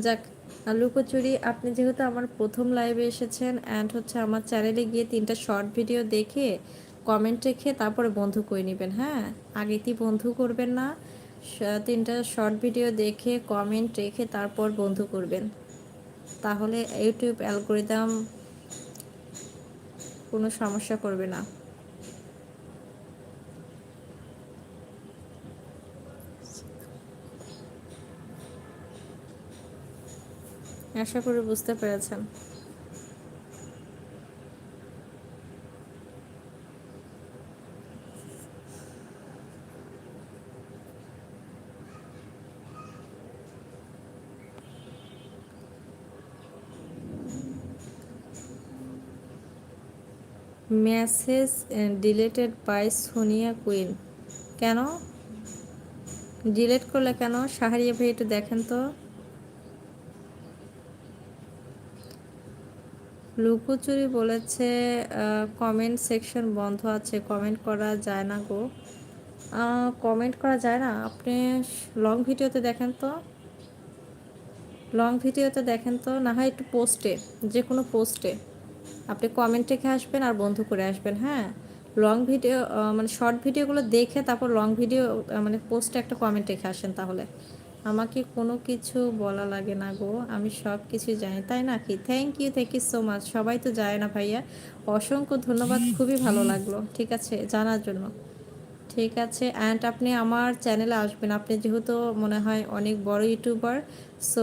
যাক, লুকোচুরি আপনি যেহেতু আমার প্রথম লাইভে এসেছেন অ্যান্ড হচ্ছে আমার চ্যানেলে গিয়ে 3টা শর্ট ভিডিও দেখে কমেন্ট রেখে তারপরে বন্ধু করে নেবেন, হ্যাঁ? আগেতেই বন্ধু করবেন না, 3টা শর্ট ভিডিও দেখে কমেন্ট রেখে তারপর বন্ধু করবেন, তাহলে ইউটিউব অ্যালগোরিদম কোনো সমস্যা করবে না। আশা করি বুঝতে পেরেছেন। Message deleted by Sonia queen. কেন ডিলেট করলে কেন? শাহরিয়া ভাই একটু দেখেন তো। লুকোচুরি বলেছে কমেন্ট সেকশন বন্ধ আছে, কমেন্ট করা যায় না গো। কমেন্ট করা যায় না? আপনি লং ভিডিওতে দেখেন তো, লং ভিডিওতে দেখেন তো, না হয় একটু পোস্টে, যে কোনো পোস্টে আপনি কমেন্ট রেখে আসবেন আর বন্ধু করে আসবেন, হ্যাঁ? লং ভিডিও মানে শর্ট ভিডিওগুলো দেখে তারপর লং ভিডিও মানে পোস্টে একটা কমেন্ট রেখে আসেন, তাহলে আমাকে কোনো কিছু বলা লাগে না গো, আমি সব কিছু জানি, তাই না কি? Thank you so much. সবাই তো যায় না ভাইয়া, অসংখ্য ধন্যবাদ, খুবই ভালো লাগলো, ঠিক আছে, জানার জন্য। ঠিক আছে, অ্যান্ড আপনি আমার চ্যানেলে আসবেন, আপনি যেহেতু মনে হয় অনেক বড় ইউটিউবার, সো